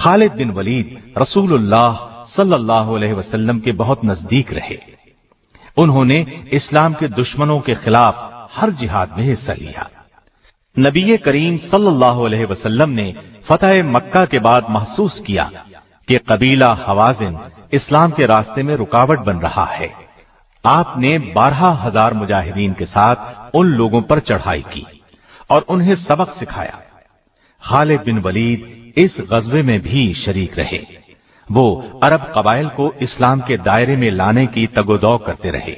خالد بن ولید رسول اللہ صلی اللہ علیہ وسلم کے بہت نزدیک رہے۔ انہوں نے اسلام کے دشمنوں کے خلاف ہر جہاد میں حصہ لیا۔ نبی کریم صلی اللہ علیہ وسلم نے فتح مکہ کے بعد محسوس کیا کہ قبیلہ حوازن اسلام کے راستے میں رکاوٹ بن رہا ہے۔ آپ نے 12,000 مجاہدین کے ساتھ ان لوگوں پر چڑھائی کی اور انہیں سبق سکھایا۔ خالد بن ولید اس غزوے میں بھی شریک رہے۔ وہ عرب قبائل کو اسلام کے دائرے میں لانے کی تگ و دو کرتے رہے۔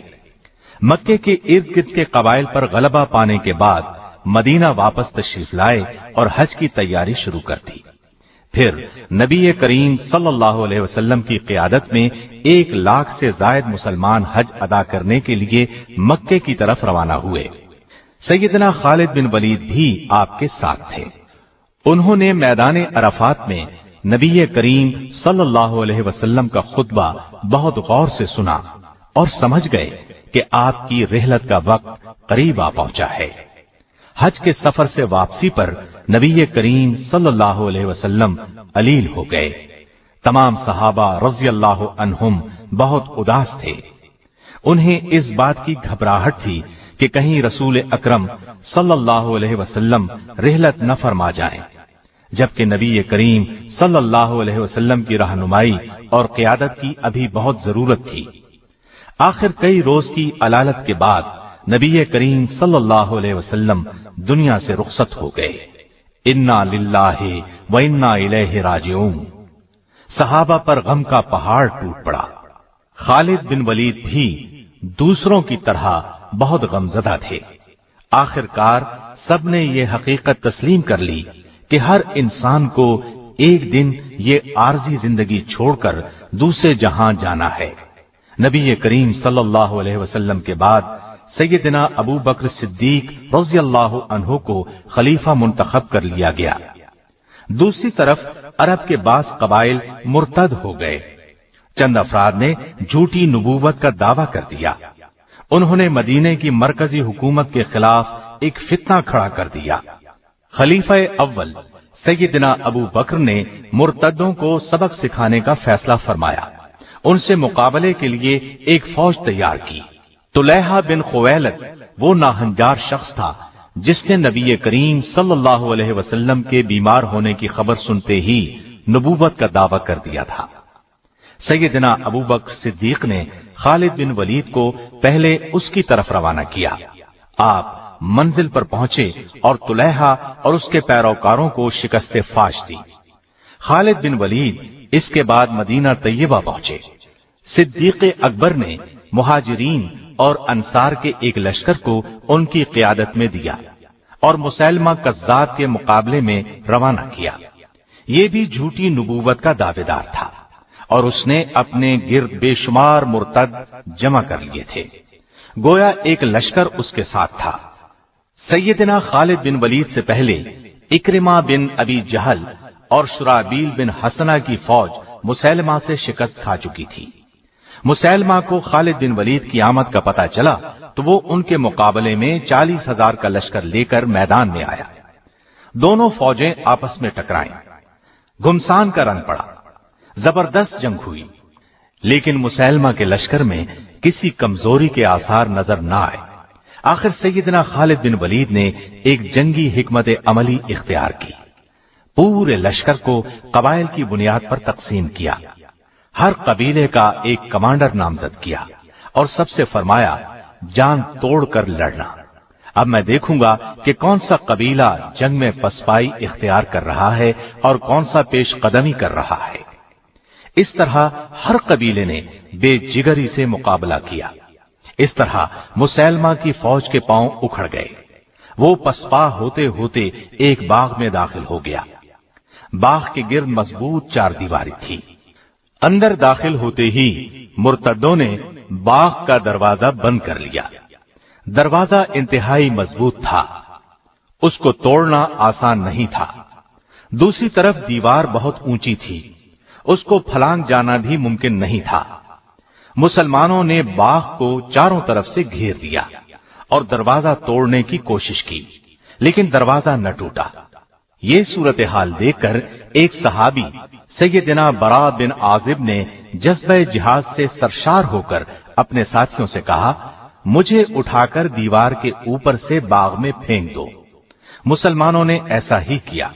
مکے کے ارد گرد کے قبائل پر غلبہ پانے کے بعد مدینہ واپس تشریف لائے اور حج کی تیاری شروع کر دی۔ پھر نبی کریم صلی اللہ علیہ وسلم کی قیادت میں 1,00,000 سے زائد مسلمان حج ادا کرنے کے لیے مکے کی طرف روانہ ہوئے۔ سیدنا خالد بن ولید بھی آپ کے ساتھ تھے۔ انہوں نے میدان عرفات میں نبی کریم صلی اللہ علیہ وسلم کا خطبہ بہت غور سے سنا اور سمجھ گئے کہ آپ کی رحلت کا وقت قریب آ پہنچا ہے۔ حج کے سفر سے واپسی پر نبی کریم صلی اللہ علیہ وسلم علیل ہو گئے۔ تمام صحابہ رضی اللہ عنہم بہت اداس تھے۔ انہیں اس بات کی گھبراہٹ تھی کہ کہیں رسول اکرم صلی اللہ علیہ وسلم رحلت نہ فرما جائیں، جبکہ نبی کریم صلی اللہ علیہ وسلم کی رہنمائی اور قیادت کی ابھی بہت ضرورت تھی۔ آخر کئی روز کی علالت کے بعد نبی کریم صلی اللہ علیہ وسلم دنیا سے رخصت ہو گئے۔ انا للہ و انا الیہ راجعون۔ صحابہ پر غم کا پہاڑ ٹوٹ پڑا۔ خالد بن ولید بھی دوسروں کی طرح بہت غمزدہ تھے۔ آخر کار سب نے یہ حقیقت تسلیم کر لی کہ ہر انسان کو ایک دن یہ عارضی زندگی چھوڑ کر دوسرے جہاں جانا ہے۔ نبی کریم صلی اللہ علیہ وسلم کے بعد سیدنا ابو بکر صدیق رضی اللہ عنہ کو خلیفہ منتخب کر لیا گیا۔ دوسری طرف عرب کے بعض قبائل مرتد ہو گئے۔ چند افراد نے جھوٹی نبوت کا دعویٰ کر دیا۔ انہوں نے مدینے کی مرکزی حکومت کے خلاف ایک فتنہ کھڑا کر دیا۔ خلیفہ اول سیدنا ابو بکر نے مرتدوں کو سبق سکھانے کا فیصلہ فرمایا۔ ان سے مقابلے کے لیے ایک فوج تیار کی۔ طلیحہ بن خویلد وہ ناہنجار شخص تھا جس نے نبی کریم صلی اللہ علیہ وسلم کے بیمار ہونے کی خبر سنتے ہی نبوت کا دعویٰ کر دیا تھا۔ سیدنا ابو بکر صدیق نے خالد بن ولید کو پہلے اس کی طرف روانہ کیا۔ آپ منزل پر پہنچے اور طلیحہ اور اس کے پیروکاروں کو شکست فاش دی۔ خالد بن ولید اس کے بعد مدینہ طیبہ پہنچے۔ صدیق اکبر نے مہاجرین اور انصار کے ایک لشکر کو ان کی قیادت میں دیا اور مسیلمہ کذاب کے مقابلے میں روانہ کیا۔ یہ بھی جھوٹی نبوت کا دعوے دار تھا اور اس نے اپنے گرد بے شمار مرتد جمع کر لیے تھے، گویا ایک لشکر اس کے ساتھ تھا۔ سیدنا خالد بن ولید سے پہلے اکرمہ بن ابی جہل اور شرابیل بن حسنہ کی فوج مسیلمہ سے شکست کھا چکی تھی۔ مسیلمہ کو خالد بن ولید کی آمد کا پتہ چلا تو وہ ان کے مقابلے میں 40,000 کا لشکر لے کر میدان میں آیا۔ دونوں فوجیں آپس میں ٹکرائیں، گھمسان کا رنگ پڑا، زبردست جنگ ہوئی، لیکن مسیلمہ کے لشکر میں کسی کمزوری کے آثار نظر نہ آئے۔ آخر سیدنا خالد بن ولید نے ایک جنگی حکمت عملی اختیار کی۔ پورے لشکر کو قبائل کی بنیاد پر تقسیم کیا، ہر قبیلے کا ایک کمانڈر نامزد کیا اور سب سے فرمایا جان توڑ کر لڑنا۔ اب میں دیکھوں گا کہ کون سا قبیلہ جنگ میں پسپائی اختیار کر رہا ہے اور کون سا پیش قدمی کر رہا ہے۔ اس طرح ہر قبیلے نے بے جگری سے مقابلہ کیا۔ اس طرح مسیلمہ کی فوج کے پاؤں اکھڑ گئے۔ وہ پسپا ہوتے ہوتے ایک باغ میں داخل ہو گیا۔ باغ کے گرد مضبوط چار دیواری تھی۔ اندر داخل ہوتے ہی مرتدوں نے باغ کا دروازہ بند کر لیا۔ دروازہ انتہائی مضبوط تھا، اس کو توڑنا آسان نہیں تھا۔ دوسری طرف دیوار بہت اونچی تھی، اس کو پھلانگ جانا بھی ممکن نہیں تھا۔ مسلمانوں نے باغ کو چاروں طرف سے گھیر دیا اور دروازہ توڑنے کی کوشش کی، لیکن دروازہ نہ ٹوٹا۔ یہ صورتحال دیکھ کر ایک صحابی سیدنا برا بن عازب نے جذبہ جہاد سے سرشار ہو کر اپنے ساتھیوں سے کہا، مجھے اٹھا کر دیوار کے اوپر سے باغ میں پھینک دو۔ مسلمانوں نے ایسا ہی کیا،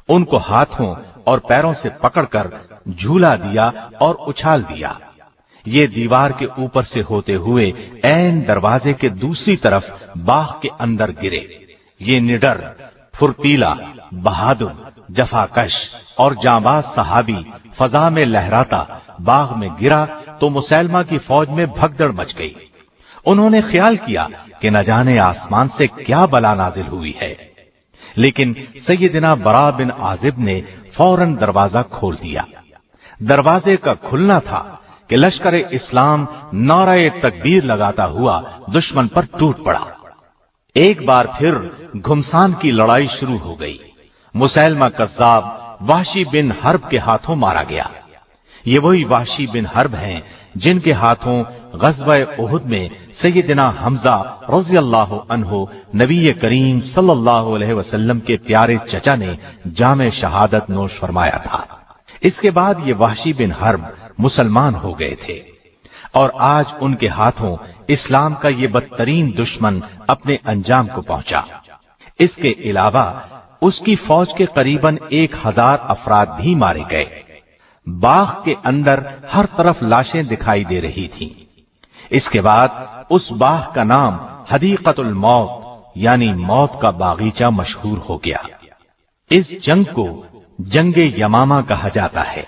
ان کو ہاتھوں اور پیروں سے پکڑ کر جھولا دیا اور اچھال دیا۔ یہ دیوار کے اوپر سے ہوتے ہوئے عین دروازے کے دوسری طرف باغ کے اندر گرے۔ یہ نڈر، پھرتیلا، بہادر، جفاکش اور جانباز صحابی فضا میں لہراتا باغ میں گرا تو مسیلمہ کی فوج میں بھگدڑ مچ گئی۔ انہوں نے خیال کیا کہ نہ جانے آسمان سے کیا بلا نازل ہوئی ہے، لیکن سیدنا برا بن عازب نے فوراً دروازہ کھول دیا۔ دروازے کا کھلنا تھا کہ لشکر اسلام نعرہ تکبیر لگاتا ہوا دشمن پر ٹوٹ پڑا۔ ایک بار پھر گھمسان کی لڑائی شروع ہو گئی۔ مسیلمہ کذاب وحشی بن حرب کے ہاتھوں مارا گیا۔ یہ وہی وحشی بن حرب ہیں جن کے ہاتھوں غزوہ احد میں سیدنا حمزہ رضی اللہ عنہ نبی کریم صلی اللہ علیہ وسلم کے پیارے چچا نے جام شہادت نوش فرمایا تھا۔ اس کے بعد یہ وحشی بن حرب مسلمان ہو گئے تھے، اور آج ان کے ہاتھوں اسلام کا یہ بدترین دشمن اپنے انجام کو پہنچا۔ اس کے علاوہ اس کی فوج کے قریباً 1000 افراد بھی مارے گئے۔ باغ کے اندر ہر طرف لاشیں دکھائی دے رہی تھیں۔ اس کے بعد اس باغ کا نام حدیقۃ الموت یعنی موت کا باغیچہ مشہور ہو گیا۔ اس جنگ کو جنگ یمامہ کہا جاتا ہے۔